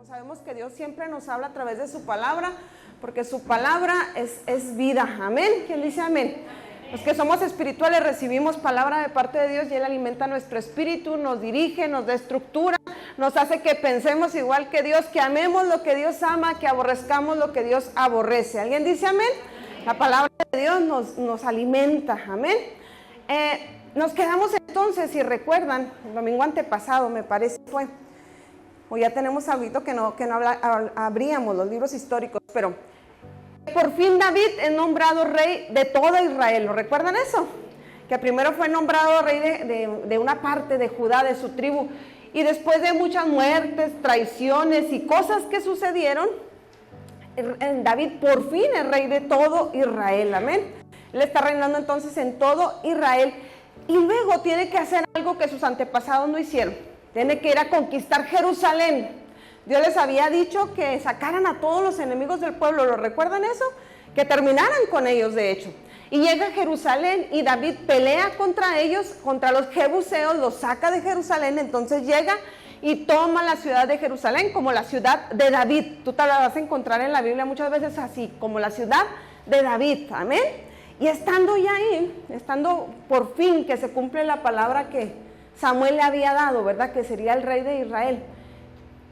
Sabemos que Dios siempre nos habla a través de su palabra, porque su palabra es vida. Amén. ¿Quién dice amén? Los que somos espirituales recibimos palabra de parte de Dios y Él alimenta nuestro espíritu, nos dirige, nos da estructura, nos hace que pensemos igual que Dios, que amemos lo que Dios ama, que aborrezcamos lo que Dios aborrece. ¿Alguien dice amén? La palabra de Dios nos alimenta. Amén. Nos quedamos entonces, si recuerdan, el domingo antepasado me parece fue, o ya tenemos algo que no abríamos los libros históricos, pero por fin David es nombrado rey de toda Israel. ¿Lo recuerdan eso? Que primero fue nombrado rey de una parte de Judá, de su tribu, y después de muchas muertes, traiciones y cosas que sucedieron, David por fin es rey de todo Israel. Amén. Él está reinando entonces en todo Israel y luego tiene que hacer algo que sus antepasados no hicieron. Tiene que ir a conquistar Jerusalén. Dios les había dicho que sacaran a todos los enemigos del pueblo. ¿Lo recuerdan eso? Que terminaran con ellos, de hecho. Y llega a Jerusalén y David pelea contra ellos, contra los jebuseos, los saca de Jerusalén. Entonces llega y toma la ciudad de Jerusalén como la ciudad de David. Tú te la vas a encontrar en la Biblia muchas veces así, como la ciudad de David. Amén. Y estando ya ahí, estando por fin que se cumple la palabra que Samuel le había dado, ¿verdad? Que sería el rey de Israel.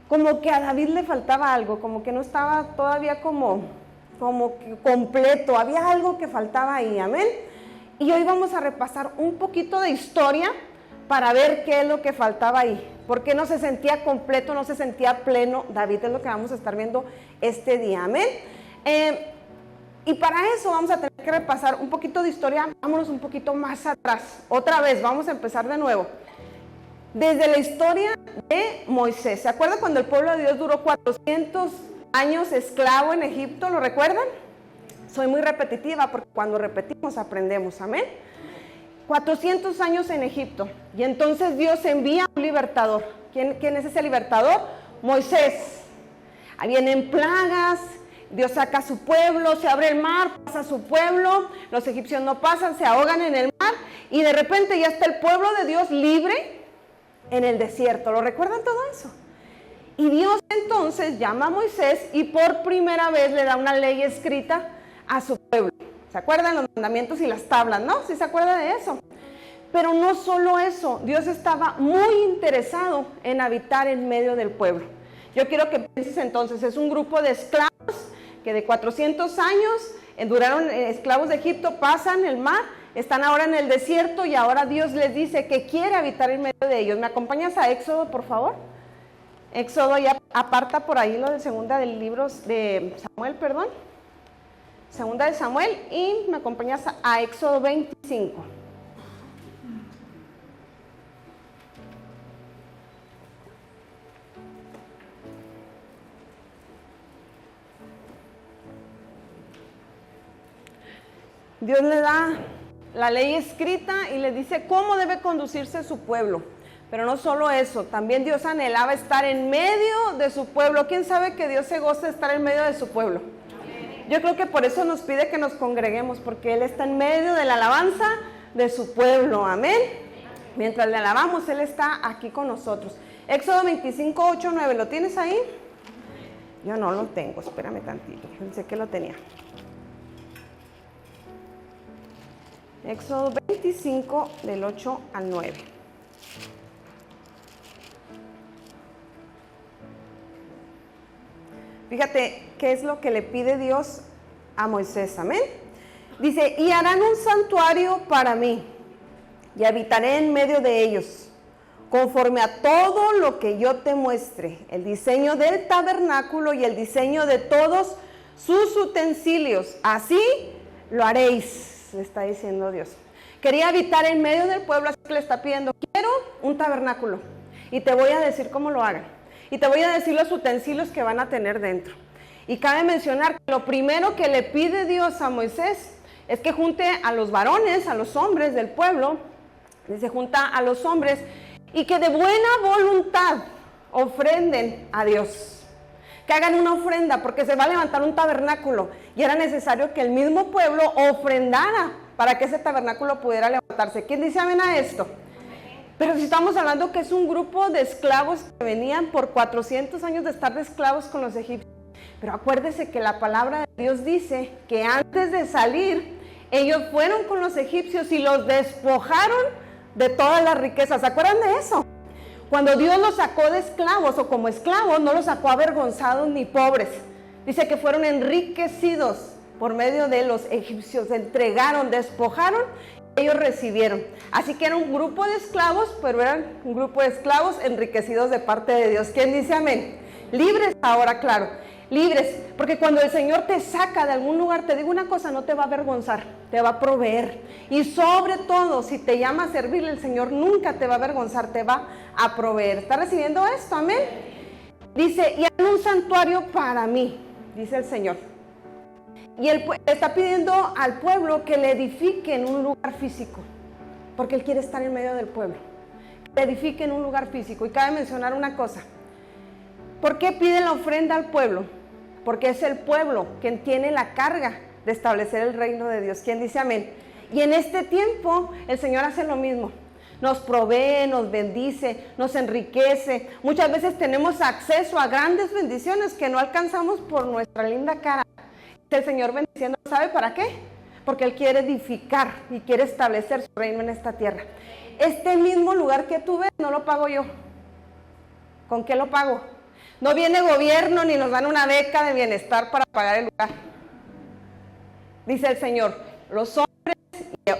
Como que a David le faltaba algo, como que no estaba todavía como completo, había algo que faltaba ahí, amén. Y hoy vamos a repasar un poquito de historia para ver qué es lo que faltaba ahí, por qué no se sentía completo, no se sentía pleno David, es lo que vamos a estar viendo este día, amén. Y para eso vamos a tener que repasar un poquito de historia, vámonos un poquito más atrás, otra vez, vamos a empezar de nuevo. Desde la historia de Moisés, ¿se acuerdan cuando el pueblo de Dios duró 400 años esclavo en Egipto? ¿Lo recuerdan? Soy muy repetitiva porque cuando repetimos aprendemos, amén. 400 años en Egipto y entonces Dios envía un libertador. ¿Quién es ese libertador? Moisés. Ahí vienen plagas, Dios saca a su pueblo, se abre el mar, pasa a su pueblo, los egipcios no pasan, se ahogan en el mar y de repente ya está el pueblo de Dios libre en el desierto. ¿Lo recuerdan todo eso? Y Dios entonces llama a Moisés y por primera vez le da una ley escrita a su pueblo. ¿Se acuerdan los mandamientos y las tablas, no? ¿Sí se acuerdan de eso? Pero no solo eso, Dios estaba muy interesado en habitar en medio del pueblo. Yo quiero que pienses entonces, es un grupo de esclavos que de 400 años duraron esclavos de Egipto, pasan el mar, están ahora en el desierto y ahora Dios les dice que quiere habitar en medio de ellos. ¿Me acompañas a Éxodo, por favor? Éxodo, ya aparta por ahí lo de segunda del libro de Samuel, perdón. Segunda de Samuel y me acompañas a Éxodo 25. Dios le da la ley escrita y le dice cómo debe conducirse su pueblo. Pero no solo eso, también Dios anhelaba estar en medio de su pueblo. ¿Quién sabe que Dios se goza de estar en medio de su pueblo? Yo creo que por eso nos pide que nos congreguemos, porque Él está en medio de la alabanza de su pueblo. Amén. Mientras le alabamos, Él está aquí con nosotros. Éxodo 25, 8, 9, ¿lo tienes ahí? Yo no lo tengo, espérame tantito, pensé que lo tenía. Éxodo 25, del 8 al 9. Fíjate qué es lo que le pide Dios a Moisés, amén. Dice, y harán un santuario para mí, y habitaré en medio de ellos, conforme a todo lo que yo te muestre, el diseño del tabernáculo y el diseño de todos sus utensilios, así lo haréis. Le está diciendo Dios. Quería habitar en medio del pueblo, así que le está pidiendo, quiero un tabernáculo y te voy a decir cómo lo hagan y te voy a decir los utensilios que van a tener dentro. Y cabe mencionar que lo primero que le pide Dios a Moisés es que junte a los varones, a los hombres del pueblo, dice junta a los hombres y que de buena voluntad ofrenden a Dios. Que hagan una ofrenda porque se va a levantar un tabernáculo y era necesario que el mismo pueblo ofrendara para que ese tabernáculo pudiera levantarse. ¿Quién dice amén a esto? Pero si estamos hablando que es un grupo de esclavos que venían por 400 años de estar de esclavos con los egipcios. Pero acuérdese que la palabra de Dios dice que antes de salir, ellos fueron con los egipcios y los despojaron de todas las riquezas. ¿Se acuerdan de eso? Cuando Dios los sacó de esclavos o como esclavos, no los sacó avergonzados ni pobres. Dice que fueron enriquecidos por medio de los egipcios. Entregaron, despojaron, ellos recibieron. Así que era un grupo de esclavos, pero eran un grupo de esclavos enriquecidos de parte de Dios. ¿Quién dice amén? Libres ahora, claro. Libres, porque cuando el Señor te saca de algún lugar, te digo una cosa, no te va a avergonzar, te va a proveer. Y sobre todo, si te llama a servirle, el Señor nunca te va a avergonzar, te va a proveer. ¿Está recibiendo esto? Amén. Dice, y hay un santuario para mí, dice el Señor. Y Él está pidiendo al pueblo que le edifique en un lugar físico, porque Él quiere estar en medio del pueblo. Que le edifique en un lugar físico. Y cabe mencionar una cosa. ¿Por qué pide la ofrenda al pueblo? Porque es el pueblo quien tiene la carga de establecer el reino de Dios. ¿Quién dice amén? Y en este tiempo el Señor hace lo mismo. Nos provee, nos bendice, nos enriquece. Muchas veces tenemos acceso a grandes bendiciones que no alcanzamos por nuestra linda cara. El Señor bendiciendo, ¿sabe para qué? Porque Él quiere edificar y quiere establecer su reino en esta tierra. Este mismo lugar que tú ves no lo pago yo. ¿Con qué lo pago? No viene gobierno ni nos dan una beca de bienestar para pagar el lugar. Dice el Señor, los hombres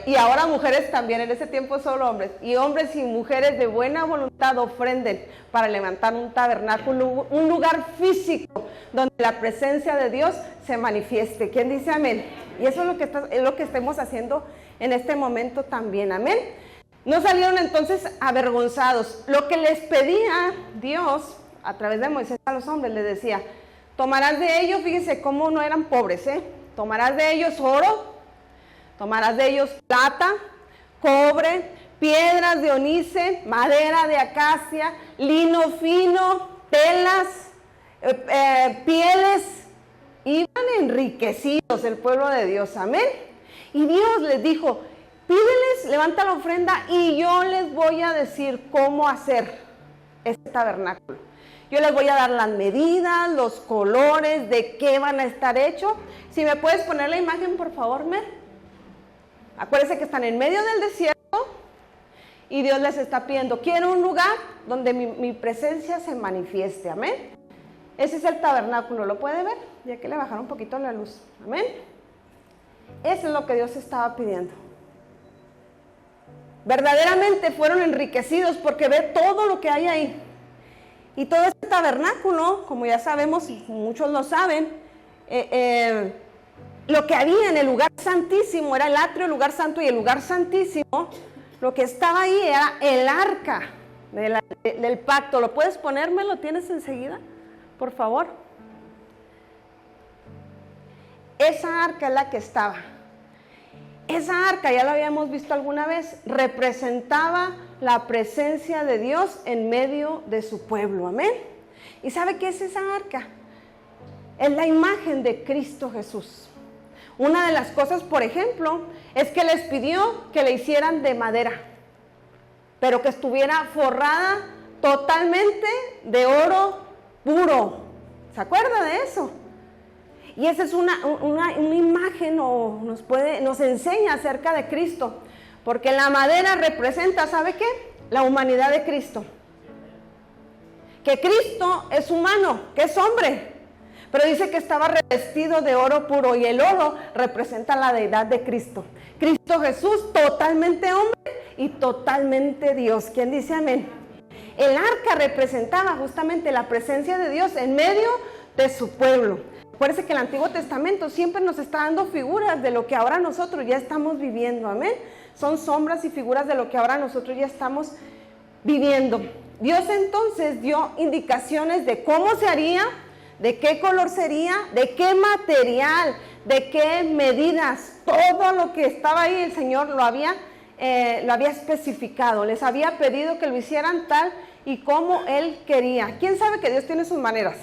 y ahora mujeres también, en ese tiempo solo hombres, y hombres y mujeres de buena voluntad ofrenden para levantar un tabernáculo, un lugar físico donde la presencia de Dios se manifieste. ¿Quién dice amén? Y eso es lo que estemos haciendo en este momento también, amén. No salieron entonces avergonzados. Lo que les pedía Dios a través de Moisés a los hombres, les decía, tomarás de ellos, fíjense cómo no eran pobres, tomarás de ellos oro, tomarás de ellos plata, cobre, piedras de onice, madera de acacia, lino fino, telas, pieles. Iban enriquecidos el pueblo de Dios, amén. Y Dios les dijo, pídeles, levanta la ofrenda y yo les voy a decir cómo hacer este tabernáculo. Yo les voy a dar las medidas, los colores, de qué van a estar hechos. Si me puedes poner la imagen, por favor, Mer. Acuérdense que están en medio del desierto y Dios les está pidiendo, quiero un lugar donde mi presencia se manifieste, amén. Ese es el tabernáculo, ¿lo puede ver? Ya que le bajaron un poquito la luz, amén. Eso es lo que Dios estaba pidiendo. Verdaderamente fueron enriquecidos porque ve todo lo que hay ahí. Y todo este tabernáculo, como ya sabemos, y muchos lo saben, lo que había en el lugar santísimo era el atrio, el lugar santo y el lugar santísimo. Lo que estaba ahí era el arca del pacto. ¿Lo puedes ponerme? ¿Lo tienes enseguida? Por favor. Esa arca es la que estaba. Esa arca, ya la habíamos visto alguna vez, representaba la presencia de Dios en medio de su pueblo, amén. ¿Y sabe qué es esa arca? Es la imagen de Cristo Jesús. Una de las cosas, por ejemplo, es que les pidió que le hicieran de madera, pero que estuviera forrada totalmente de oro puro. ¿Se acuerda de eso? Y esa es una imagen o nos enseña acerca de Cristo. Porque la madera representa, ¿sabe qué? La humanidad de Cristo. Que Cristo es humano, que es hombre. Pero dice que estaba revestido de oro puro y el oro representa la deidad de Cristo. Cristo Jesús, totalmente hombre y totalmente Dios. ¿Quién dice amén? El arca representaba justamente la presencia de Dios en medio de su pueblo. Acuérdense que el Antiguo Testamento siempre nos está dando figuras de lo que ahora nosotros ya estamos viviendo, amén. Son sombras y figuras de lo que ahora nosotros ya estamos viviendo. Dios entonces dio indicaciones de cómo se haría, de qué color sería, de qué material, de qué medidas. Todo lo que estaba ahí el Señor lo había especificado. Les había pedido que lo hicieran tal y como Él quería. ¿Quién sabe que Dios tiene sus maneras?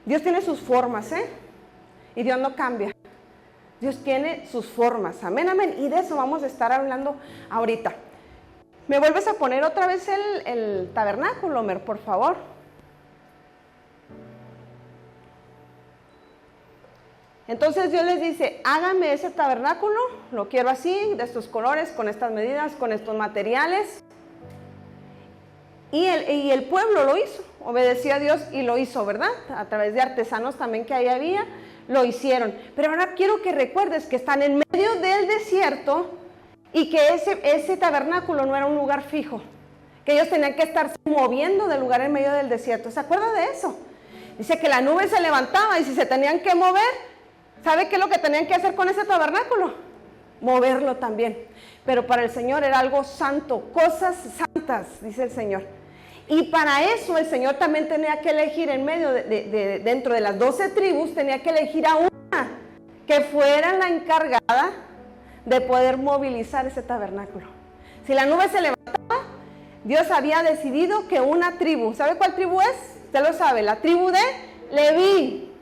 Dios tiene sus formas, y Dios no cambia. Dios tiene sus formas, amén, amén. Y de eso vamos a estar hablando ahorita. ¿Me vuelves a poner otra vez el tabernáculo, Mer, por favor? Entonces Dios les dice, hágame ese tabernáculo, lo quiero así, de estos colores, con estas medidas, con estos materiales. Y el pueblo lo hizo, obedeció a Dios y lo hizo, ¿verdad? A través de artesanos también que ahí había, lo hicieron. Pero ahora quiero que recuerdes que están en medio del desierto y que ese tabernáculo no era un lugar fijo, que ellos tenían que estarse moviendo del lugar en medio del desierto. ¿Se acuerdan de eso? Dice que la nube se levantaba y si se tenían que mover, ¿sabe qué es lo que tenían que hacer con ese tabernáculo? Moverlo también. Pero para el Señor era algo santo, cosas santas, dice el Señor. Y para eso el Señor también tenía que elegir en medio dentro de las 12 tribus, tenía que elegir a una que fuera la encargada de poder movilizar ese tabernáculo. Si la nube se levantaba, Dios había decidido que una tribu, ¿sabe cuál tribu es? Usted lo sabe, la tribu de Leví,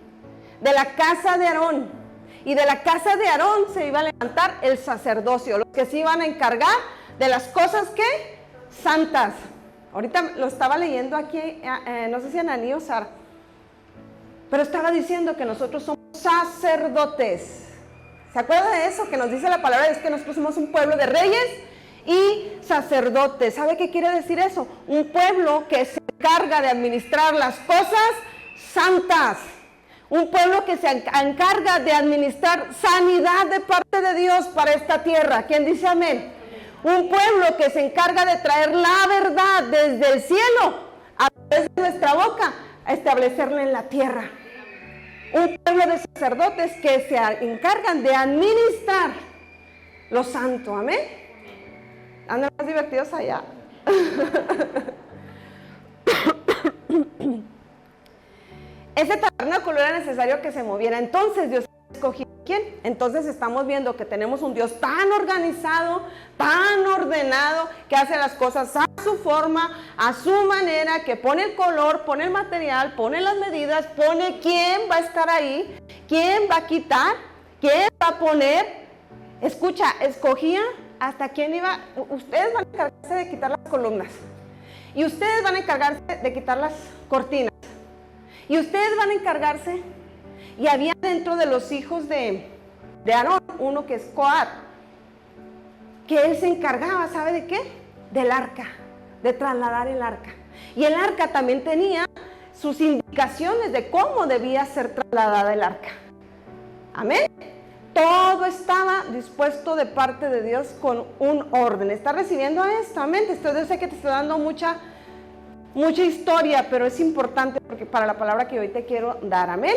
de la casa de Aarón. Y de la casa de Aarón se iba a levantar el sacerdocio, los que se iban a encargar de las cosas que santas. Ahorita lo estaba leyendo aquí, no sé si Ananí o Sara, pero estaba diciendo que nosotros somos sacerdotes. ¿Se acuerda de eso? Que nos dice la palabra, es que nosotros somos un pueblo de reyes y sacerdotes. ¿Sabe qué quiere decir eso? Un pueblo que se encarga de administrar las cosas santas. Un pueblo que se encarga de administrar sanidad de parte de Dios para esta tierra. ¿Quién dice amén? Un pueblo que se encarga de traer la verdad desde el cielo a través de nuestra boca a establecerla en la tierra. Un pueblo de sacerdotes que se encargan de administrar lo santo. Amén. Andan más divertidos allá. Ese tabernáculo era necesario que se moviera. Entonces Dios escogió ¿quién? Entonces estamos viendo que tenemos un Dios tan organizado, tan ordenado, que hace las cosas a su forma, a su manera, que pone el color, pone el material, pone las medidas, pone quién va a estar ahí, quién va a quitar, quién va a poner. Escucha, escogía hasta quién iba. Ustedes van a encargarse de quitar las columnas y ustedes van a encargarse de quitar las cortinas y ustedes van a encargarse. Y había dentro de los hijos de Aarón, uno que es Coat, que él se encargaba, ¿sabe de qué? Del arca, de trasladar el arca. Y el arca también tenía sus indicaciones de cómo debía ser trasladada el arca. Amén. Todo estaba dispuesto de parte de Dios con un orden. ¿Está recibiendo esto? Amén. Yo sé que te estoy dando mucha historia, pero es importante porque para la palabra que hoy te quiero dar. Amén.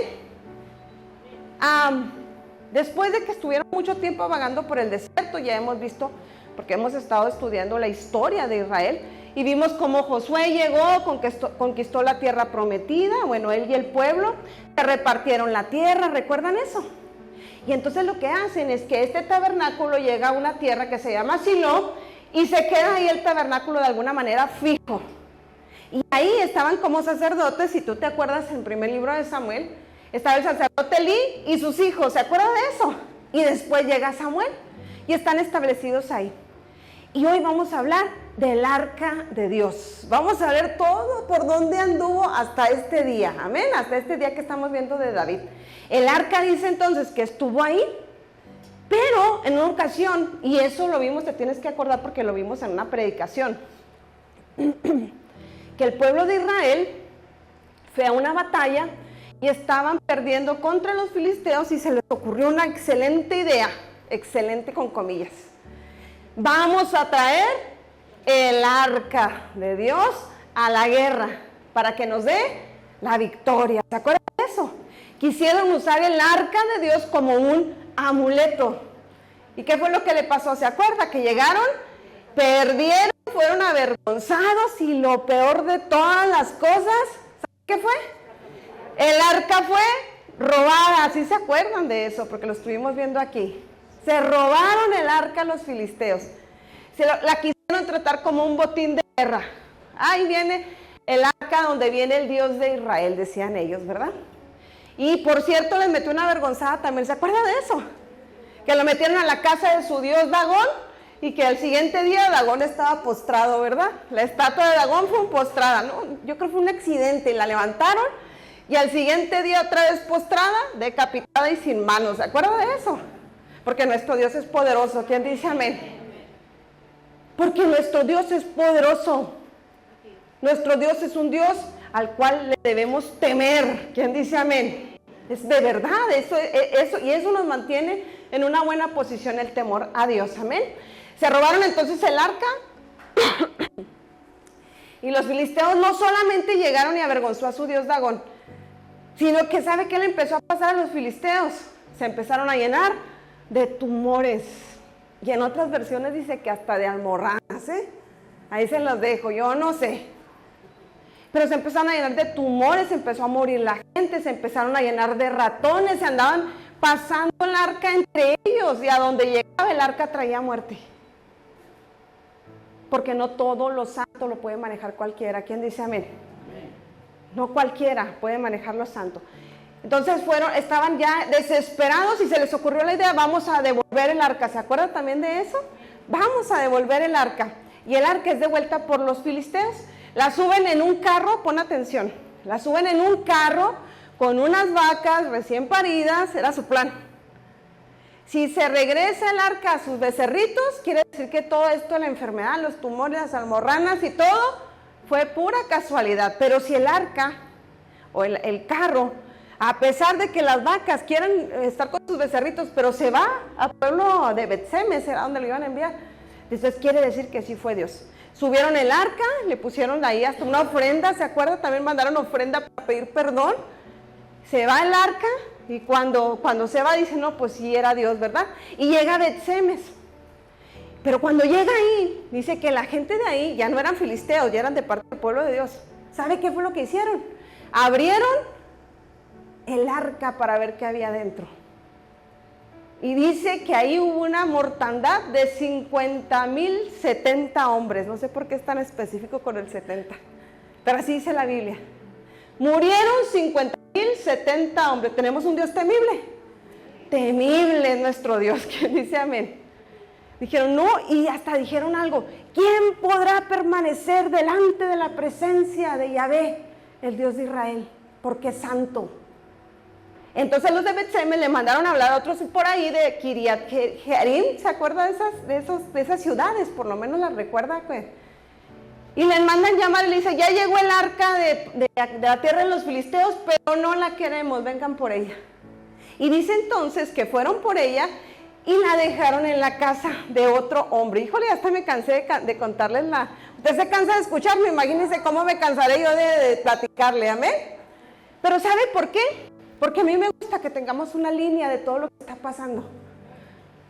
Después de que estuvieron mucho tiempo vagando por el desierto, ya hemos visto, porque hemos estado estudiando la historia de Israel, y vimos cómo Josué llegó, conquistó la tierra prometida, bueno, él y el pueblo, se repartieron la tierra, ¿recuerdan eso? Y entonces lo que hacen es que este tabernáculo llega a una tierra que se llama Silo, y se queda ahí el tabernáculo de alguna manera fijo. Y ahí estaban como sacerdotes, si tú te acuerdas en el primer libro de Samuel, estaba el sacerdote Elí y sus hijos, ¿se acuerdan de eso? Y después llega Samuel y están establecidos ahí. Y hoy vamos a hablar del arca de Dios. Vamos a ver todo por dónde anduvo hasta este día, amén, hasta este día que estamos viendo de David. El arca dice entonces que estuvo ahí, pero en una ocasión, y eso lo vimos, te tienes que acordar porque lo vimos en una predicación, que el pueblo de Israel fue a una batalla y estaban perdiendo contra los filisteos y se les ocurrió una excelente idea, excelente con comillas. Vamos a traer el arca de Dios a la guerra para que nos dé la victoria. ¿Se acuerdan de eso? Quisieron usar el arca de Dios como un amuleto. ¿Y qué fue lo que le pasó? ¿Se acuerda? Que llegaron, perdieron, fueron avergonzados y lo peor de todas las cosas, ¿saben qué fue? El arca fue robada. ¿Sí se acuerdan de eso? Porque lo estuvimos viendo aquí. Se robaron el arca los filisteos. La quisieron tratar como un botín de guerra. Ahí viene el arca donde viene el Dios de Israel, decían ellos, ¿verdad? Y por cierto, les metió una avergonzada también. ¿Se acuerdan de eso? Que lo metieron a la casa de su dios Dagón y que al siguiente día Dagón estaba postrado, ¿verdad? La estatua de Dagón fue postrada, ¿no? Yo creo que fue un accidente, la levantaron y al siguiente día otra vez postrada, decapitada y sin manos. ¿Se acuerdan de eso? Porque nuestro Dios es poderoso. ¿Quién dice amén? Porque nuestro Dios es poderoso. Nuestro Dios es un Dios al cual le debemos temer. ¿Quién dice amén? Es de verdad, y eso nos mantiene en una buena posición, el temor a Dios. Amén. Se robaron entonces el arca y los filisteos no solamente llegaron y avergonzó a su dios Dagón, sino que ¿sabe qué le empezó a pasar a los filisteos? Se empezaron a llenar de tumores, y en otras versiones dice que hasta de almorranas, ¿eh? Ahí se los dejo, yo no sé. Pero se empezaron a llenar de tumores, se empezó a morir la gente, se empezaron a llenar de ratones, se andaban pasando el arca entre ellos, y a donde llegaba el arca traía muerte. Porque no todo lo santo lo puede manejar cualquiera. ¿Quién dice amén? No cualquiera puede manejar lo santo. Entonces estaban ya desesperados y se les ocurrió la idea, vamos a devolver el arca. ¿Se acuerdan también de eso? Vamos a devolver el arca. Y el arca es devuelta por los filisteos. La suben en un carro, pon atención, la suben en un carro con unas vacas recién paridas, era su plan. Si se regresa el arca a sus becerritos, quiere decir que todo esto, la enfermedad, los tumores, las almorranas y todo, fue pura casualidad. Pero si el arca o el carro, a pesar de que las vacas quieran estar con sus becerritos, pero se va al pueblo de Bet-Semes, era donde lo iban a enviar, entonces quiere decir que sí fue Dios. Subieron el arca, le pusieron ahí hasta una ofrenda, ¿se acuerdan? También mandaron ofrenda para pedir perdón. Se va el arca y cuando se va dice, no, pues sí era Dios, ¿verdad? Y llega a Bet-Semes. Pero cuando llega ahí, dice que la gente de ahí ya no eran filisteos, ya eran de parte del pueblo de Dios. ¿Sabe qué fue lo que hicieron? Abrieron el arca para ver qué había dentro. Y dice que ahí hubo una mortandad de 50,070 hombres. No sé por qué es tan específico con el 70, pero así dice la Biblia. Murieron 50,070 hombres. ¿Tenemos un Dios temible? Temible es nuestro Dios, que dice amén. Dijeron no, y hasta dijeron algo. ¿Quién podrá permanecer delante de la presencia de Yahvé, el Dios de Israel? Porque es santo. Entonces los de Bet-Semes le mandaron a hablar a otros por ahí de Kiriat Jearim. ¿Se acuerda de esas ciudades? Por lo menos las recuerda, pues. Y les mandan llamar y le dicen, ya llegó el arca de la tierra de los filisteos, pero no la queremos, vengan por ella. Y dice entonces que fueron por ella y la dejaron en la casa de otro hombre. Híjole, hasta me cansé de contarles la... Usted se cansa de escucharme, imagínense cómo me cansaré yo de platicarle, amén. Pero ¿sabe por qué? Porque a mí me gusta que tengamos una línea de todo lo que está pasando.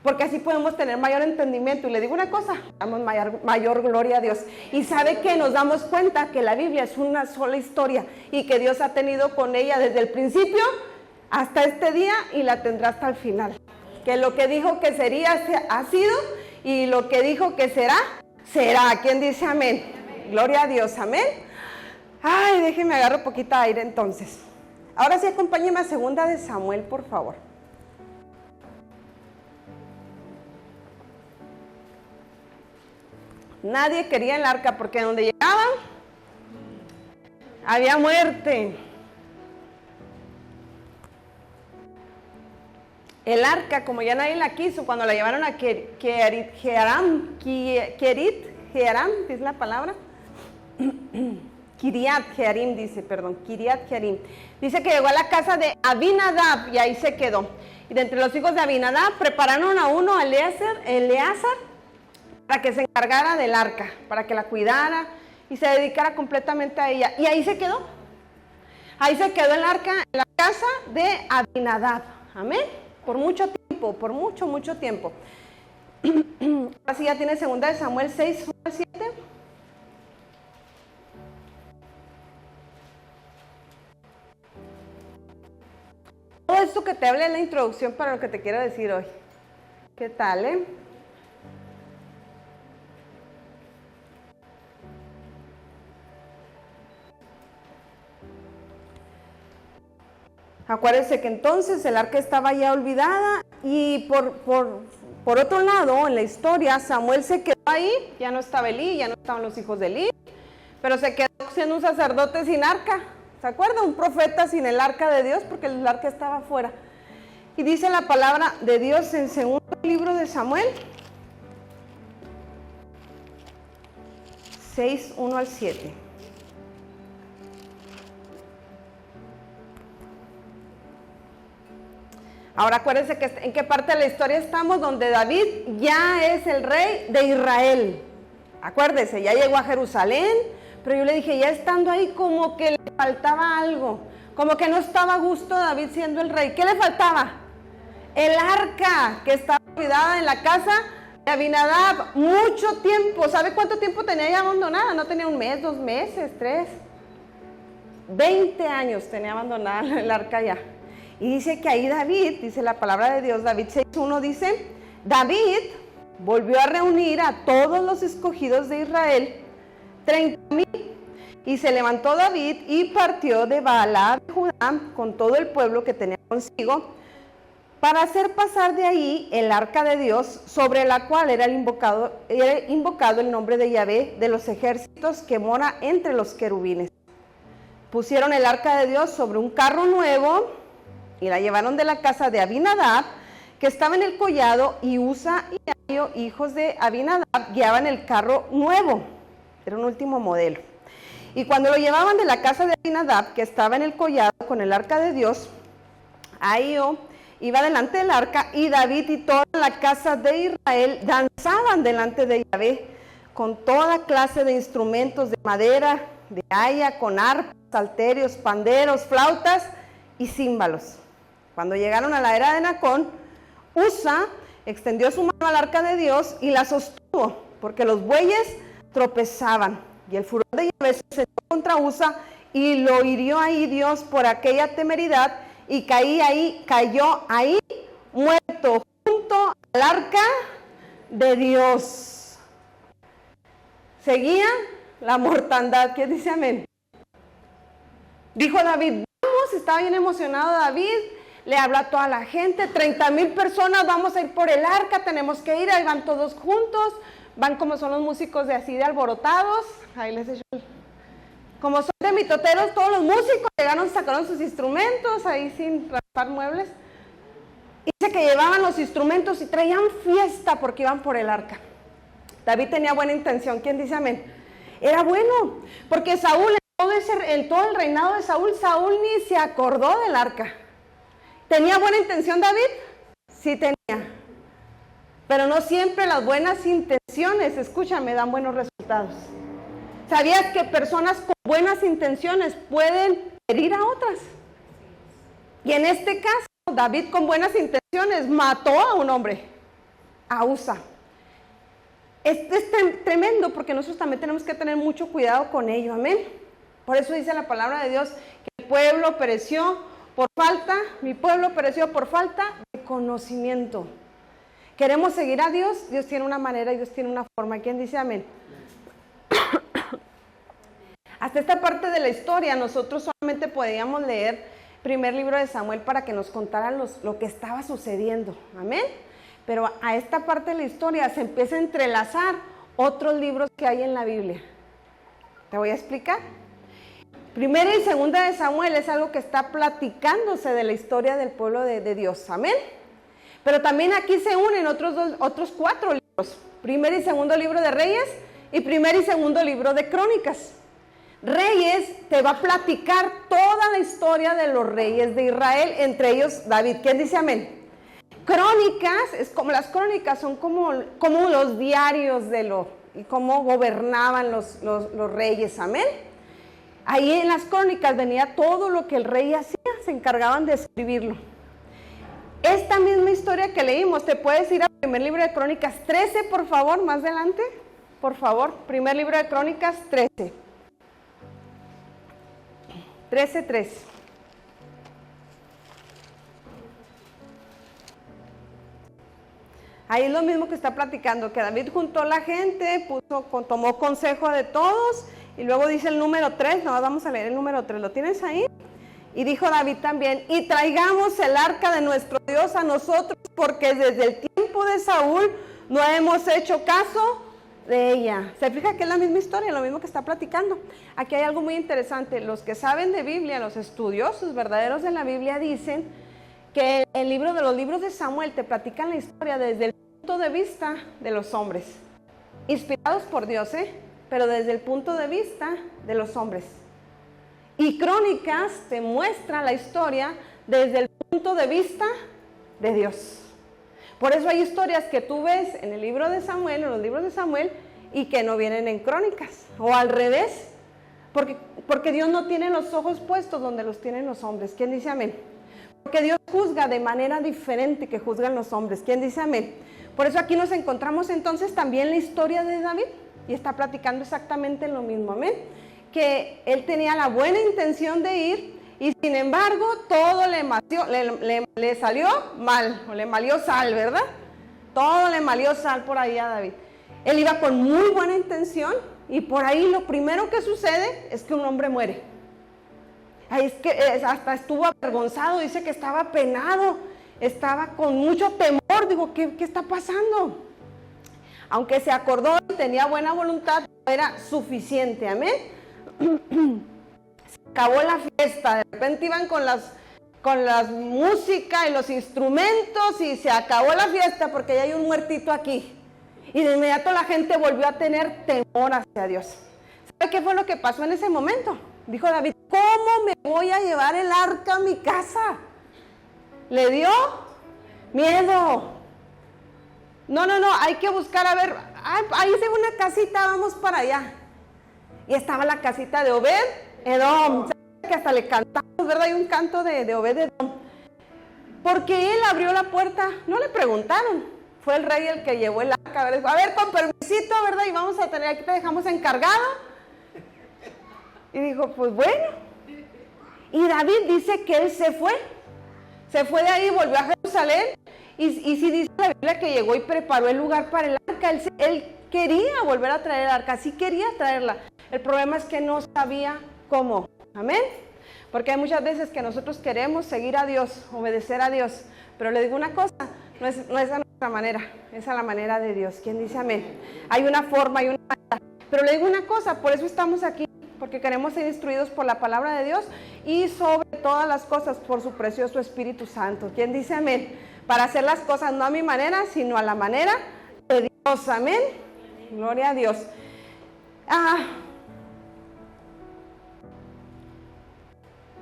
Porque así podemos tener mayor entendimiento. Y le digo una cosa, damos mayor gloria a Dios. Y sabe que nos damos cuenta que la Biblia es una sola historia y que Dios ha tenido con ella desde el principio hasta este día y la tendrá hasta el final. Que lo que dijo que sería ha sido y lo que dijo que será, será. ¿Quién dice amén? Gloria a Dios, amén. Ay, déjeme agarrar poquita aire entonces. Ahora sí, acompáñeme a 2 de Samuel, por favor. Nadie quería el arca porque donde llegaban había muerte. El arca, como ya nadie la quiso, cuando la llevaron a Kiriat Jearim, es la palabra. Kiriat Jearim dice, perdón, Kiriat Jearim. Dice que llegó a la casa de Abinadab y ahí se quedó. Y de entre los hijos de Abinadab prepararon a uno, Eleazar, para que se encargara del arca, para que la cuidara y se dedicara completamente a ella. Y ahí se quedó. Ahí se quedó el arca en la casa de Abinadab. Amén. Por mucho tiempo, por mucho tiempo. Así ya tiene 2 de Samuel 6, 7. Todo esto que te hablé es la introducción para lo que te quiero decir hoy. ¿Qué tal, Acuérdense que entonces el arca estaba ya olvidada Y por otro lado, en la historia, Samuel se quedó ahí, ya no estaba Elí, ya no estaban los hijos de Elí, pero se quedó siendo un sacerdote sin arca. ¿Se acuerda? Un profeta sin el arca de Dios, porque el arca estaba afuera. Y dice la palabra de Dios en segundo libro de Samuel 6, 1 al 7. Ahora acuérdense que en qué parte de la historia estamos, donde David ya es el rey de Israel. Acuérdense, ya llegó a Jerusalén, pero yo le dije, ya estando ahí como que le faltaba algo, como que no estaba a gusto David siendo el rey. ¿Qué le faltaba? El arca, que estaba olvidada en la casa de Abinadab mucho tiempo. ¿Sabe cuánto tiempo tenía ya abandonada? No tenía un mes, 2 meses, 3. 20 años tenía abandonada el arca ya. Y dice que ahí David, dice la palabra de Dios, David 6:1 dice, David volvió a reunir a todos los escogidos de Israel, 30,000, y se levantó David y partió de Baalá de Judá con todo el pueblo que tenía consigo, para hacer pasar de ahí el arca de Dios, sobre la cual era invocado el nombre de Yahvé de los ejércitos, que mora entre los querubines. Pusieron el arca de Dios sobre un carro nuevo y la llevaron de la casa de Abinadab, que estaba en el collado, y Usa y Ahio, hijos de Abinadab, guiaban el carro nuevo. Era un último modelo. Y cuando lo llevaban de la casa de Abinadab, que estaba en el collado con el arca de Dios, Ahio iba delante del arca, y David y toda la casa de Israel danzaban delante de Yahvé con toda clase de instrumentos de madera, de haya, con arpas, salterios, panderos, flautas y címbalos. Cuando llegaron a la era de Nacón, Usa extendió su mano al arca de Dios y la sostuvo, porque los bueyes tropezaban. Y el furor de Yahvé se encendió contra Usa, y lo hirió ahí Dios por aquella temeridad, y cayó ahí muerto junto al arca de Dios. Seguía la mortandad. ¿Quién dice amén? Dijo David, vamos, estaba bien emocionado David, le habló a toda la gente, 30,000 personas, vamos a ir por el arca, tenemos que ir, ahí van todos juntos, van como son los músicos de así de alborotados, ahí les echo como son de mitoteros, todos los músicos llegaron, sacaron sus instrumentos, ahí sin raspar muebles. Y dice que llevaban los instrumentos y traían fiesta porque iban por el arca. David tenía buena intención, ¿quién dice amén? Era bueno, porque Saúl, en todo el reinado de Saúl ni se acordó del arca. ¿Tenía buena intención David? Sí tenía. Pero no siempre las buenas intenciones, escúchame, dan buenos resultados. ¿Sabías que personas con buenas intenciones pueden herir a otras? Y en este caso, David con buenas intenciones mató a un hombre, a Usa. Esto es tremendo, porque nosotros también tenemos que tener mucho cuidado con ello, amén. Por eso dice la palabra de Dios que el pueblo pereció por falta, mi pueblo pereció por falta de conocimiento. Queremos seguir a Dios, Dios tiene una manera y Dios tiene una forma. ¿Quién dice amén? Hasta esta parte de la historia nosotros solamente podíamos leer primer libro de Samuel para que nos contara lo que estaba sucediendo, amén. Pero a esta parte de la historia se empieza a entrelazar otros libros que hay en la Biblia. Te voy a explicar. Primera y segunda de Samuel es algo que está platicándose de la historia del pueblo de Dios, amén. Pero también aquí se unen otros 4 libros. Primer y segundo libro de Reyes y primer y segundo libro de Crónicas. Reyes te va a platicar toda la historia de los reyes de Israel, entre ellos David. ¿Quién dice amén? Crónicas, las crónicas son como los diarios y cómo gobernaban los reyes, amén. Ahí en las crónicas venía todo lo que el rey hacía, se encargaban de escribirlo. Esta misma historia que leímos, te puedes ir al primer libro de Crónicas 13, por favor, más adelante, por favor, primer libro de Crónicas 13. 13:3. Ahí es lo mismo que está platicando, que David juntó a la gente, tomó consejo de todos, y luego dice el número 3, no, vamos a leer el número 3, ¿lo tienes ahí? Y dijo David también, y traigamos el arca de nuestro Dios a nosotros porque desde el tiempo de Saúl no hemos hecho caso de ella. Se fija que es la misma historia, lo mismo que está platicando. Aquí hay algo muy interesante. Los que saben de Biblia, los estudiosos verdaderos de la Biblia, dicen que el libro de los libros de Samuel te platican la historia desde el punto de vista de los hombres, inspirados por Dios, pero desde el punto de vista de los hombres. Y Crónicas te muestra la historia desde el punto de vista de Dios. Por eso hay historias que tú ves en el libro de Samuel, en los libros de Samuel, y que no vienen en Crónicas, o al revés, porque Dios no tiene los ojos puestos donde los tienen los hombres. ¿Quién dice amén? Porque Dios juzga de manera diferente que juzgan los hombres. ¿Quién dice amén? Por eso aquí nos encontramos entonces también la historia de David, y está platicando exactamente lo mismo, amén, que él tenía la buena intención de ir, y sin embargo todo le salió mal, o le malió sal, ¿verdad? Todo le malió sal por ahí a David. Él iba con muy buena intención, y por ahí lo primero que sucede es que un hombre muere. Ahí es que hasta estuvo avergonzado, dice que estaba penado, estaba con mucho temor. Digo, ¿qué está pasando? Aunque se acordó y tenía buena voluntad, no era suficiente, amén. Se acabó la fiesta, de repente iban con las música y los instrumentos, y se acabó la fiesta porque ya hay un muertito aquí. Y de inmediato la gente volvió a tener temor hacia Dios. ¿Sabe qué fue lo que pasó en ese momento? Dijo David, ¿cómo me voy a llevar el arca a mi casa? Le dio miedo. No, hay que buscar, a ver, ahí se ve una casita, vamos para allá. Y estaba la casita de Obed-Edom, que hasta le cantamos, ¿verdad? Hay un canto de Obed-Edom. Porque él abrió la puerta, no le preguntaron, fue el rey el que llevó el arca, a ver, con permisito, ¿verdad? Y vamos a tener, aquí te dejamos encargado. Y dijo, pues bueno. Y David dice que él se fue de ahí, volvió a Jerusalén. Y sí dice la Biblia que llegó y preparó el lugar para el arca. Él quería volver a traer el arca, sí quería traerla. El problema es que no sabía cómo. Amén. Porque hay muchas veces que nosotros queremos seguir a Dios, obedecer a Dios. Pero le digo una cosa, no es a nuestra manera, es a la manera de Dios. ¿Quién dice amén? Hay una forma, hay una manera. Pero le digo una cosa, por eso estamos aquí. Porque queremos ser instruidos por la palabra de Dios y sobre todas las cosas por su precioso Espíritu Santo. ¿Quién dice amén? Para hacer las cosas no a mi manera, sino a la manera de Dios. Amén. Gloria a Dios.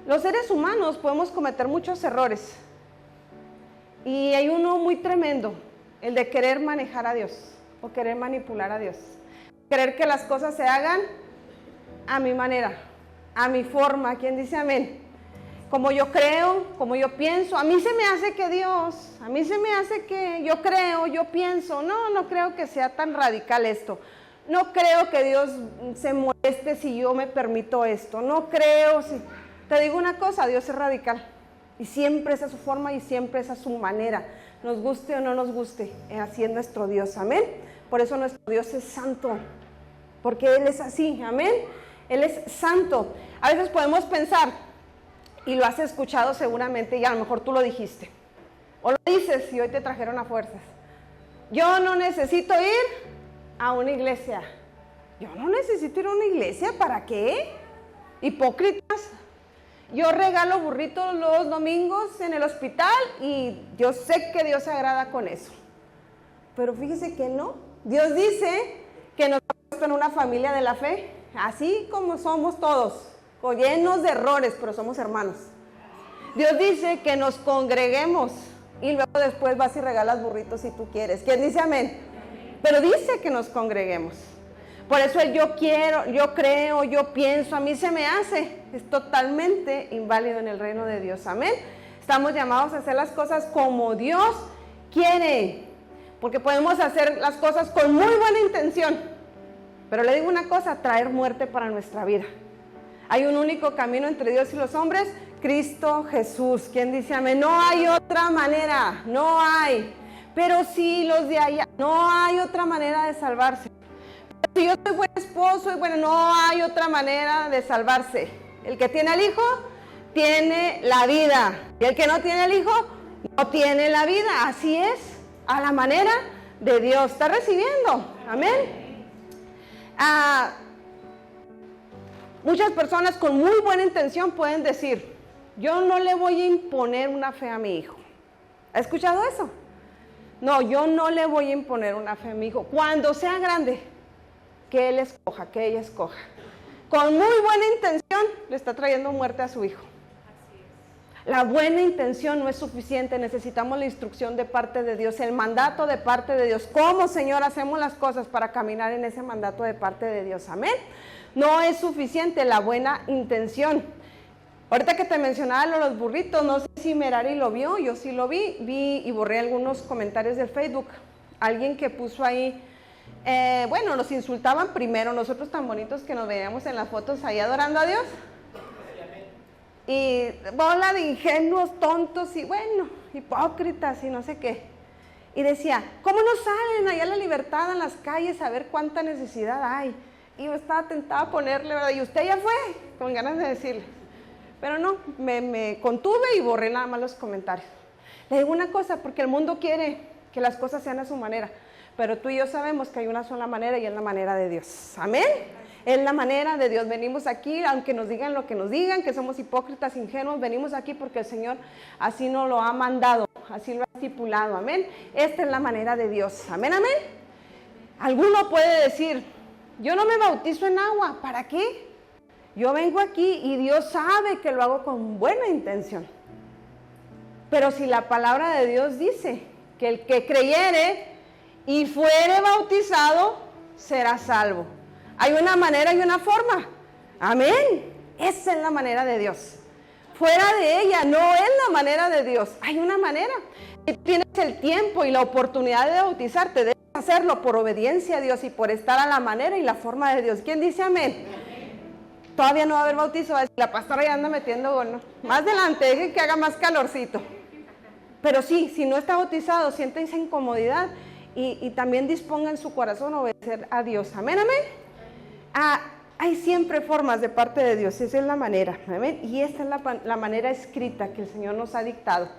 Los seres humanos podemos cometer muchos errores. Y hay uno muy tremendo, el de querer manejar a Dios o querer manipular a Dios. Querer que las cosas se hagan a mi manera, a mi forma. ¿Quién dice amén? Como yo creo, como yo pienso. A mí se me hace que Dios, a mí se me hace que yo creo, yo pienso. No creo que sea tan radical esto. No creo que Dios se moleste si yo me permito esto. No creo. Te digo una cosa, Dios es radical. Y siempre es a su forma y siempre es a su manera. Nos guste o no nos guste, así es nuestro Dios. Amén. Por eso nuestro Dios es santo. Porque Él es así. Amén. Él es santo. A veces podemos pensar, y lo has escuchado seguramente, y a lo mejor tú lo dijiste, o lo dices y hoy te trajeron a fuerzas. Yo no necesito ir a una iglesia. Yo no necesito ir a una iglesia, ¿para qué? Hipócritas. Yo regalo burritos los domingos en el hospital y yo sé que Dios se agrada con eso. Pero fíjese que no. Dios dice que nos ha puesto en una familia de la fe, así como somos todos, llenos de errores, pero somos hermanos. Dios dice que nos congreguemos y luego después vas y regalas burritos si tú quieres. ¿Quién dice amén? Pero dice que nos congreguemos. Por eso el yo quiero, yo creo, yo pienso, a mí se me hace, es totalmente inválido en el reino de Dios. Amén. Estamos llamados a hacer las cosas como Dios quiere, porque podemos hacer las cosas con muy buena intención, pero le digo una cosa, traer muerte para nuestra vida. Hay un único camino entre Dios y los hombres, Cristo Jesús. ¿Quién dice amén? No hay otra manera, no hay. Pero sí los de allá, no hay otra manera de salvarse. Pero si yo soy buen esposo y bueno, no hay otra manera de salvarse. El que tiene al Hijo, tiene la vida. Y el que no tiene al Hijo, no tiene la vida. Así es, a la manera de Dios. ¿Está recibiendo? Amén. Muchas personas con muy buena intención pueden decir, yo no le voy a imponer una fe a mi hijo. ¿Ha escuchado eso? No, yo no le voy a imponer una fe a mi hijo. Cuando sea grande, que él escoja, que ella escoja. Con muy buena intención le está trayendo muerte a su hijo. La buena intención no es suficiente, necesitamos la instrucción de parte de Dios, el mandato de parte de Dios. ¿Cómo, Señor, hacemos las cosas para caminar en ese mandato de parte de Dios? Amén. No es suficiente la buena intención. Ahorita que te mencionaba lo de los burritos, no sé si Merari lo vio, yo sí lo vi y borré algunos comentarios del Facebook. Alguien que puso ahí, bueno, nos insultaban primero, nosotros tan bonitos que nos veíamos en las fotos ahí adorando a Dios. Y bola de ingenuos, tontos y bueno, hipócritas y no sé qué. Y decía, ¿cómo no salen allá a la libertad en las calles a ver cuánta necesidad hay? Y yo estaba tentada a ponerle, ¿verdad? Y usted ya fue, con ganas de decirle. Pero no, me contuve y borré nada más los comentarios. Le digo una cosa, porque el mundo quiere que las cosas sean a su manera. Pero tú y yo sabemos que hay una sola manera y es la manera de Dios. Amén. Es la manera de Dios. Venimos aquí, aunque nos digan lo que nos digan, que somos hipócritas, ingenuos, venimos aquí porque el Señor así nos lo ha mandado, así lo ha estipulado. Amén. Esta es la manera de Dios. Amén, amén. Alguno puede decir, yo no me bautizo en agua, ¿para qué? Yo vengo aquí y Dios sabe que lo hago con buena intención. Pero si la palabra de Dios dice que el que creyere y fuere bautizado será salvo. Hay una manera y una forma. Amén. Esa es la manera de Dios. Fuera de ella no es la manera de Dios. Hay una manera. Si tienes el tiempo y la oportunidad de bautizarte, debes hacerlo por obediencia a Dios y por estar a la manera y la forma de Dios. ¿Quién dice amén? Todavía no va a haber bautizo. La pastora ya anda metiendo gol, ¿no? Más adelante, deje que haga más calorcito. Pero sí, si no está bautizado, siente esa incomodidad y también disponga en su corazón a obedecer a Dios. Amén, amén. Hay siempre formas de parte de Dios, esa es la manera, amén. Y esta es la manera escrita que el Señor nos ha dictado.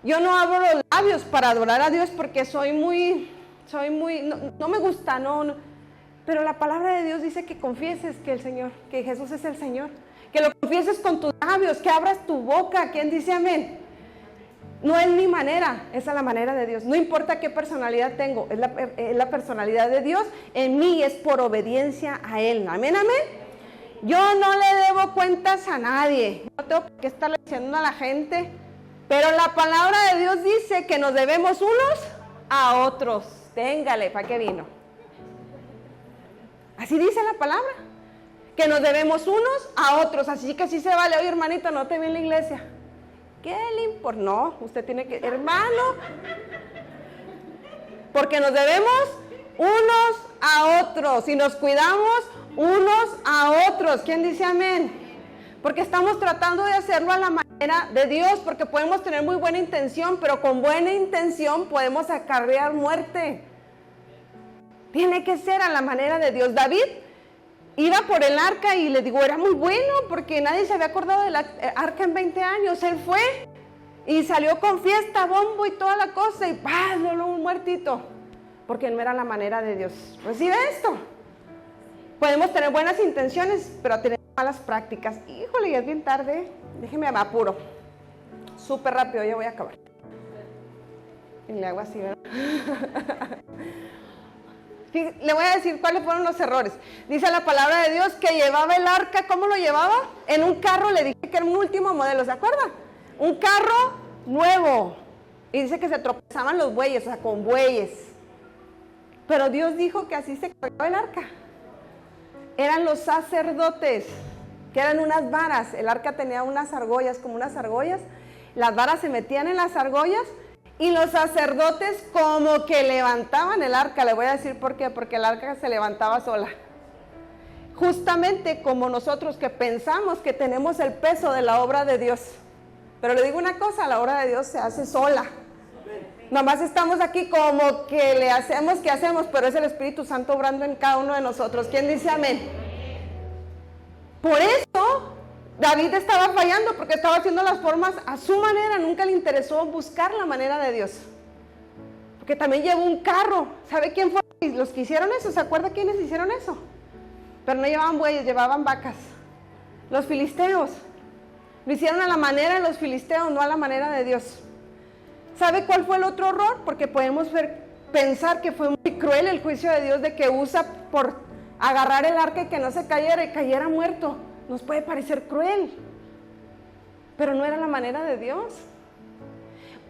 Yo no abro los labios para adorar a Dios porque no me gusta, no. Pero la palabra de Dios dice que confieses que Jesús es el Señor. Que lo confieses con tus labios, que abras tu boca. ¿Quién dice amén? No es mi manera, esa es la manera de Dios. No importa qué personalidad tengo, es la personalidad de Dios en mí, es por obediencia a Él. Amén, amén. Yo no le debo cuentas a nadie, no tengo que estarle diciendo a la gente, pero la palabra de Dios dice que nos debemos unos a otros. Téngale, ¿para qué vino? Así dice la palabra, que nos debemos unos a otros, así que sí se vale. Oye, hermanito, no te vi en la iglesia. ¿Qué le importa? No, usted tiene que, hermano, porque nos debemos unos a otros y nos cuidamos unos a otros. ¿Quién dice amén? Porque estamos tratando de hacerlo a la manera de Dios, porque podemos tener muy buena intención, pero con buena intención podemos acarrear muerte. Tiene que ser a la manera de Dios. David iba por el arca y le digo, era muy bueno porque nadie se había acordado del arca en 20 años. Él fue y salió con fiesta, bombo y toda la cosa y ¡paz! Un muertito. Porque no era la manera de Dios. ¿Recibe esto? Podemos tener buenas intenciones, pero tener malas prácticas. Híjole, ya es bien tarde. Déjeme me apuro. Súper rápido, ya voy a acabar. Y le hago así, ¿verdad? Le voy a decir cuáles fueron los errores. Dice la palabra de Dios que llevaba el arca. ¿Cómo lo llevaba? En un carro. Le dije que era un último modelo, ¿se acuerda? Un carro nuevo. Y dice que se tropezaban los bueyes, o sea, con bueyes. Pero Dios dijo que así se cargaba el arca. Eran los sacerdotes, que eran unas varas. El arca tenía unas argollas, como unas argollas. Las varas se metían en las argollas. Y los sacerdotes como que levantaban el arca. Le voy a decir por qué, porque el arca se levantaba sola. Justamente como nosotros que pensamos que tenemos el peso de la obra de Dios. Pero le digo una cosa, la obra de Dios se hace sola. Nomás estamos aquí como que le hacemos, que hacemos, pero es el Espíritu Santo obrando en cada uno de nosotros. ¿Quién dice amén? Por eso David estaba fallando porque estaba haciendo las formas a su manera, nunca le interesó buscar la manera de Dios. Porque también llevó un carro. ¿Sabe quién fue los que hicieron eso? ¿Se acuerda quiénes hicieron eso? Pero no llevaban bueyes, llevaban vacas. Los filisteos. Lo hicieron a la manera de los filisteos, no a la manera de Dios. ¿Sabe cuál fue el otro error? Porque podemos pensar que fue muy cruel el juicio de Dios, de que usa por agarrar el arca y que no se cayera y cayera muerto. Nos puede parecer cruel, pero no era la manera de Dios.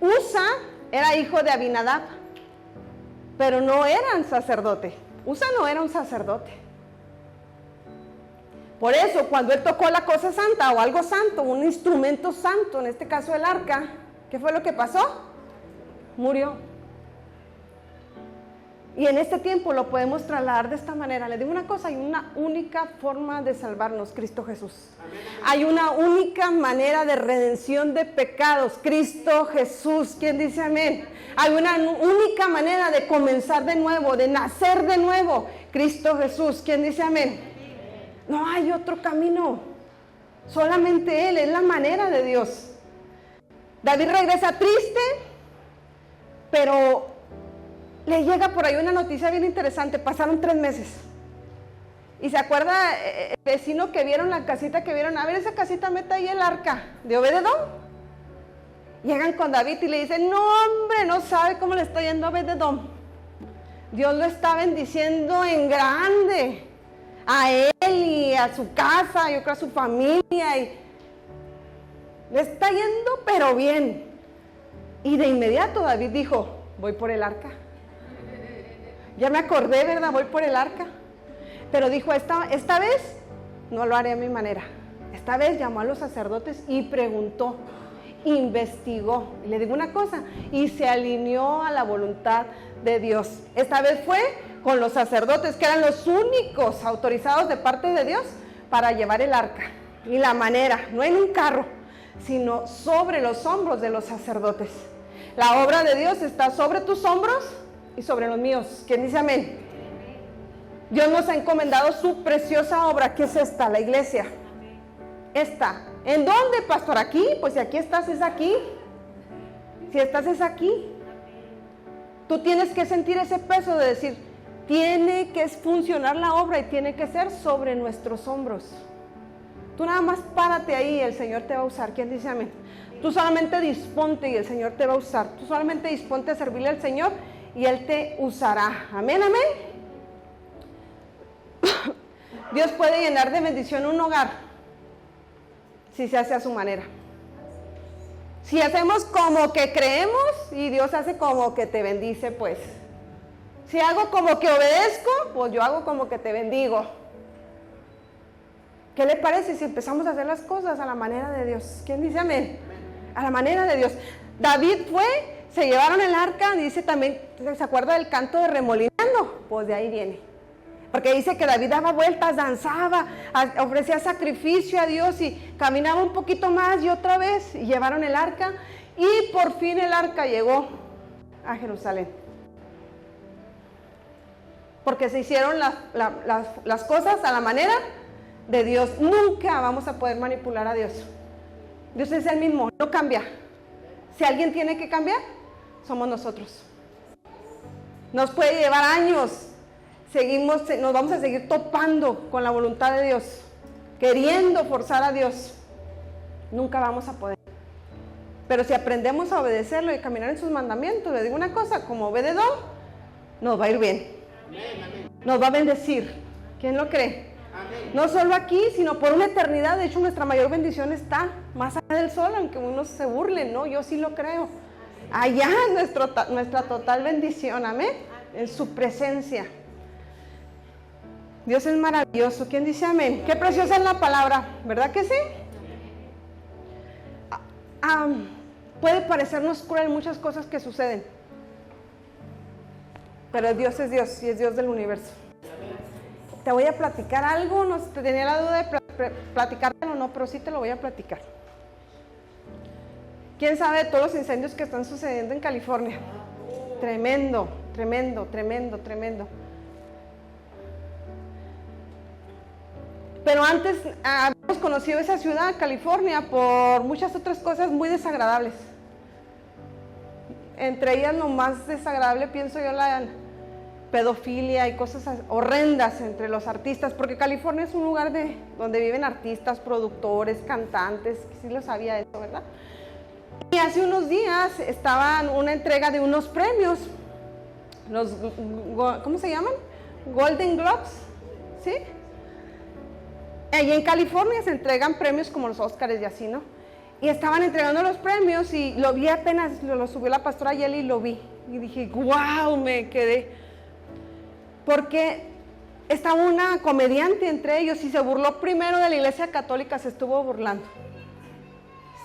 Usa era hijo de Abinadab, pero no era un sacerdote. Usa no era un sacerdote. Por eso, cuando él tocó la cosa santa o algo santo, un instrumento santo, en este caso el arca, ¿qué fue lo que pasó? Murió. Y en este tiempo lo podemos trasladar de esta manera. Les digo una cosa, hay una única forma de salvarnos, Cristo Jesús. Amén. Hay una única manera de redención de pecados, Cristo Jesús. ¿Quién dice amén? Hay una única manera de comenzar de nuevo, de nacer de nuevo, Cristo Jesús. ¿Quién dice amén? No hay otro camino, solamente Él, es la manera de Dios. David regresa triste, pero le llega por ahí una noticia bien interesante. Pasaron 3 meses. Y se acuerda el vecino que vieron, la casita que vieron, a ver esa casita, meta ahí el arca de Obed-edom. Llegan con David y le dicen, no hombre, no sabe cómo le está yendo a Obed-edom. Dios lo está bendiciendo en grande. A él y a su casa, yo creo a su familia. Y le está yendo pero bien. Y de inmediato David dijo, voy por el arca. Ya me acordé, ¿verdad? Voy por el arca. Pero dijo, esta vez no lo haré a mi manera. Esta vez llamó a los sacerdotes y preguntó, investigó. Y le digo una cosa, y se alineó a la voluntad de Dios. Esta vez fue con los sacerdotes, que eran los únicos autorizados de parte de Dios para llevar el arca. Y la manera, no en un carro, sino sobre los hombros de los sacerdotes. La obra de Dios está sobre tus hombros y sobre los míos. ¿Quién dice amén? Dios nos ha encomendado su preciosa obra, que es esta, la iglesia. Esta. ¿En dónde, pastor? Aquí. Pues si aquí estás, es aquí. Si estás, es aquí. Tú tienes que sentir ese peso de decir, tiene que funcionar la obra y tiene que ser sobre nuestros hombros. Tú nada más párate ahí y el Señor te va a usar. ¿Quién dice amén? Tú solamente disponte y el Señor te va a usar. Tú solamente disponte a servirle al Señor y Él te usará. Amén, amén. Dios puede llenar de bendición un hogar si se hace a su manera. Si hacemos como que creemos y Dios hace como que te bendice, pues. Si hago como que obedezco, pues yo hago como que te bendigo. ¿Qué le parece si empezamos a hacer las cosas a la manera de Dios? ¿Quién dice amén? A la manera de Dios. David fue, se llevaron el arca, dice también, ¿se acuerda del canto de remolinando? Pues de ahí viene. Porque dice que David daba vueltas, danzaba, ofrecía sacrificio a Dios y caminaba un poquito más y otra vez, y llevaron el arca y por fin el arca llegó a Jerusalén. Porque se hicieron las cosas a la manera de Dios. Nunca vamos a poder manipular a Dios. Dios es el mismo, no cambia. Si alguien tiene que cambiar, somos nosotros. Nos puede llevar años. Nos vamos a seguir topando con la voluntad de Dios, queriendo forzar a Dios. Nunca vamos a poder. Pero si aprendemos a obedecerlo y caminar en sus mandamientos, le digo una cosa, como Obed-edom, nos va a ir bien. Nos va a bendecir. ¿Quién lo cree? No solo aquí, sino por una eternidad. De hecho, nuestra mayor bendición está más allá del sol, aunque unos se burlen, ¿no? Yo sí lo creo. Allá nuestra total bendición, amén, en su presencia. Dios es maravilloso. ¿Quién dice amén? Qué preciosa es la palabra, ¿verdad que sí? Puede parecernos cruel muchas cosas que suceden, pero Dios es Dios y es Dios del universo. Te voy a platicar algo, no tenía la duda de platicártelo o no, pero sí te lo voy a platicar. ¿Quién sabe de todos los incendios que están sucediendo en California? Tremendo, tremendo, tremendo, tremendo. Pero antes habíamos conocido esa ciudad, California, por muchas otras cosas muy desagradables. Entre ellas lo más desagradable, pienso yo, la pedofilia y cosas horrendas entre los artistas, porque California es un lugar donde viven artistas, productores, cantantes, sí lo sabía eso, ¿verdad? Y hace unos días estaba una entrega de unos premios, ¿cómo se llaman? Golden Globes, ¿sí? Allí en California se entregan premios como los Óscares y así, ¿no? Y estaban entregando los premios y lo vi apenas, lo subió la pastora Yeli y lo vi. Y dije, wow, me quedé. Porque estaba una comediante entre ellos y se burló primero de la iglesia católica, se estuvo burlando.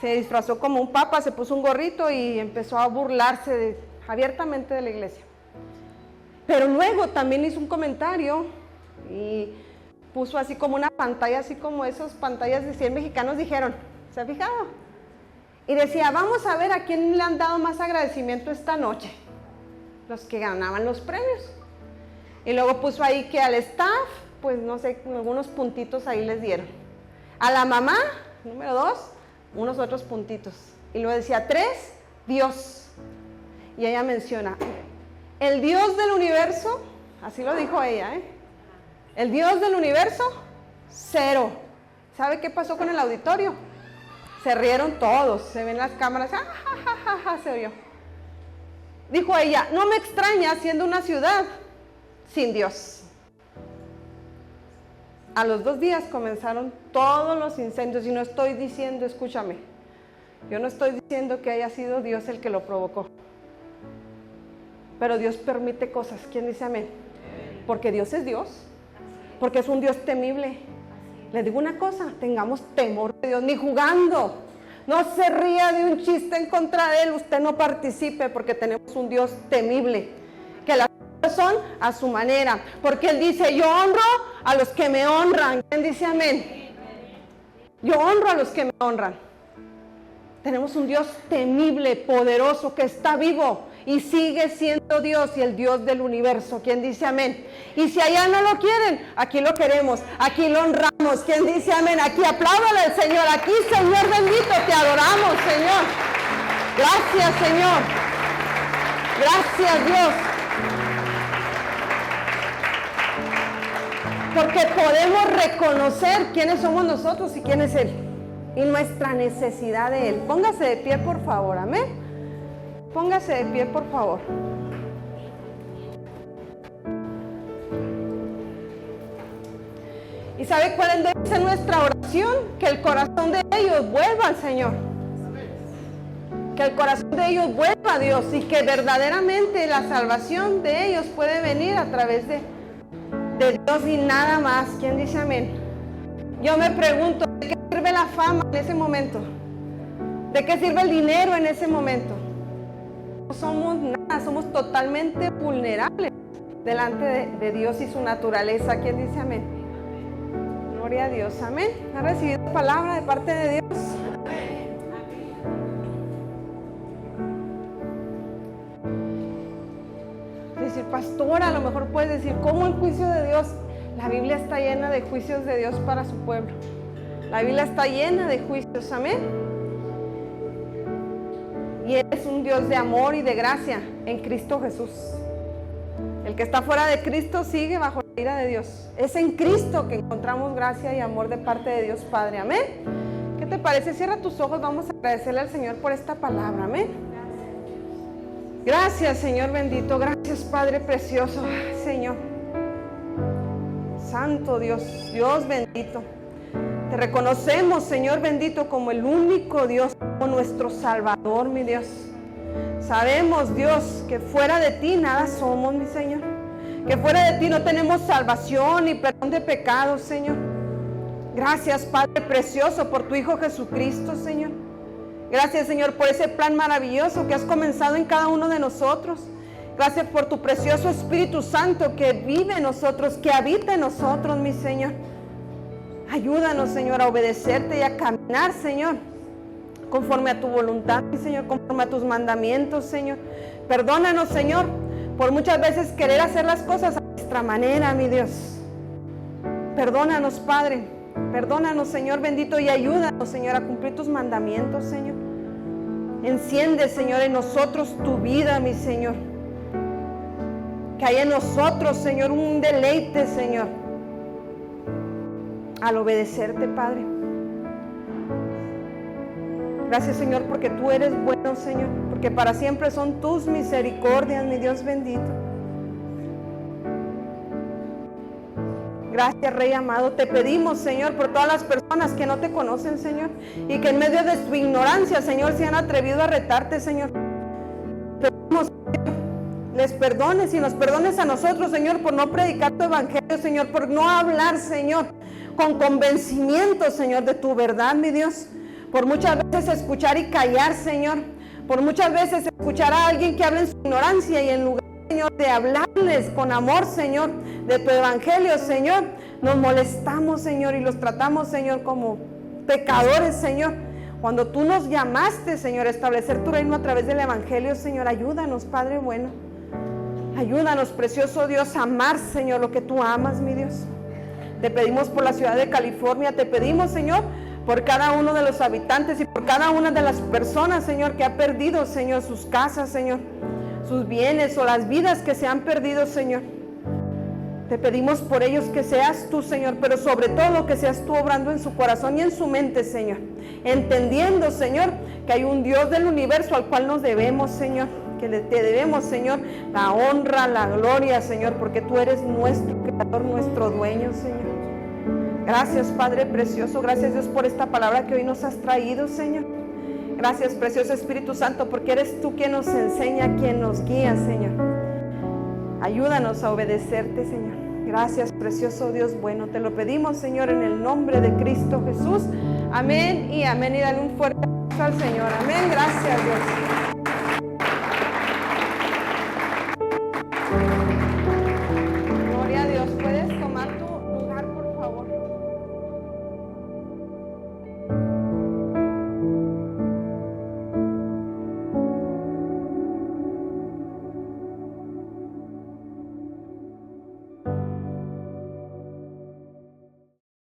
Se disfrazó como un papa, se puso un gorrito y empezó a burlarse abiertamente de la iglesia. Pero luego también hizo un comentario y puso así como una pantalla, así como esas pantallas de 100 mexicanos dijeron, ¿se ha fijado? Y decía, vamos a ver a quién le han dado más agradecimiento esta noche, los que ganaban los premios. Y luego puso ahí que al staff, pues no sé, algunos puntitos ahí les dieron. A la mamá, número 2, unos otros puntitos. Y luego decía 3, Dios. Y ella menciona, el Dios del universo, así lo dijo ella, el Dios del universo, 0. ¿Sabe qué pasó con el auditorio? Se rieron todos, se ven las cámaras, se oyó. Dijo ella, no me extraña siendo una ciudad sin Dios. A los 2 días comenzaron todos los incendios y no estoy diciendo, escúchame, yo no estoy diciendo que haya sido Dios el que lo provocó. Pero Dios permite cosas. ¿Quién dice amén? Porque Dios es Dios. Porque es un Dios temible. Les digo una cosa, tengamos temor de Dios, ni jugando. No se ría de un chiste en contra de Él, usted no participe porque tenemos un Dios temible. Que las cosas son a su manera. Porque Él dice, yo honro a los que me honran. ¿Quién dice amén? Yo honro a los que me honran. Tenemos un Dios temible, poderoso, que está vivo y sigue siendo Dios y el Dios del universo. ¿Quién dice amén? Y si allá no lo quieren, aquí lo queremos, aquí lo honramos. ¿Quién dice amén? Aquí apláudale al Señor, aquí Señor bendito, te adoramos, Señor. Gracias, Señor. Gracias, Dios. Porque podemos reconocer quiénes somos nosotros y quién es Él. Y nuestra necesidad de Él. Póngase de pie, por favor, amén. Póngase de pie, por favor. ¿Y sabe cuál debe ser nuestra oración? Que el corazón de ellos vuelva al Señor. Que el corazón de ellos vuelva a Dios y que verdaderamente la salvación de ellos puede venir a través de Dios y nada más. ¿Quién dice amén? Yo me pregunto, ¿de qué sirve la fama en ese momento? ¿De qué sirve el dinero en ese momento? No somos nada, somos totalmente vulnerables delante de Dios y su naturaleza. ¿Quién dice amén? Gloria a Dios, amén. ¿Ha recibido palabra de parte de Dios? Decir, pastora, a lo mejor puedes decir, ¿cómo el juicio de Dios? La Biblia está llena de juicios de Dios para su pueblo. La Biblia está llena de juicios, amén. Y Él es un Dios de amor y de gracia en Cristo Jesús. El que está fuera de Cristo sigue bajo la ira de Dios. Es en Cristo que encontramos gracia y amor de parte de Dios Padre, amén. ¿Qué te parece? Cierra tus ojos, vamos a agradecerle al Señor por esta palabra, amén. Gracias, Señor bendito, gracias, Padre precioso, Señor. Santo Dios, Dios bendito. Te reconocemos, Señor bendito, como el único Dios, como nuestro Salvador, mi Dios. Sabemos, Dios, que fuera de ti nada somos, mi Señor. Que fuera de ti no tenemos salvación ni perdón de pecados, Señor. Gracias, Padre precioso, por tu Hijo Jesucristo, Señor. Gracias, Señor, por ese plan maravilloso que has comenzado en cada uno de nosotros. Gracias por tu precioso Espíritu Santo que vive en nosotros, que habita en nosotros, mi Señor. Ayúdanos, Señor, a obedecerte y a caminar, Señor, conforme a tu voluntad, mi Señor, conforme a tus mandamientos, Señor. Perdónanos, Señor, por muchas veces querer hacer las cosas a nuestra manera, mi Dios. Perdónanos, Padre. Perdónanos, Señor bendito, y ayúdanos, Señor, a cumplir tus mandamientos, Señor. Enciende, Señor, en nosotros tu vida, mi Señor. Que haya en nosotros, Señor, un deleite, Señor, al obedecerte, Padre. Gracias, Señor, porque tú eres bueno, Señor, porque para siempre son tus misericordias, mi Dios bendito. Gracias, Rey amado. Te pedimos, Señor, por todas las personas que no te conocen, Señor, y que en medio de su ignorancia, Señor, se han atrevido a retarte, Señor. Te pedimos, Señor, les perdones y nos perdones a nosotros, Señor, por no predicar tu evangelio, Señor, por no hablar, Señor, con convencimiento, Señor, de tu verdad, mi Dios. Por muchas veces escuchar y callar, Señor. Por muchas veces escuchar a alguien que habla en su ignorancia y en lugar, Señor, de hablarles con amor, Señor, de tu evangelio, Señor, nos molestamos, Señor, y los tratamos, Señor, como pecadores, Señor. Cuando tú nos llamaste, Señor, a establecer tu reino a través del evangelio, Señor, ayúdanos, Padre bueno. Ayúdanos, precioso Dios, a amar, Señor, lo que tú amas, mi Dios. Te pedimos por la ciudad de California, te pedimos, Señor, por cada uno de los habitantes y por cada una de las personas, Señor, que ha perdido, Señor, sus casas, Señor, sus bienes o las vidas que se han perdido, Señor. Te pedimos por ellos que seas tú, Señor, pero sobre todo que seas tú obrando en su corazón y en su mente, Señor. Entendiendo, Señor, que hay un Dios del universo al cual nos debemos, Señor. Que te debemos, Señor, la honra, la gloria, Señor, porque tú eres nuestro creador, nuestro dueño, Señor. Gracias, Padre precioso. Gracias, Dios, por esta palabra que hoy nos has traído, Señor. Gracias, precioso Espíritu Santo, porque eres tú quien nos enseña, quien nos guía, Señor. Ayúdanos a obedecerte, Señor. Gracias, precioso Dios bueno. Te lo pedimos, Señor, en el nombre de Cristo Jesús. Amén y amén. Y dale un fuerte aplauso al Señor. Amén. Gracias, Dios.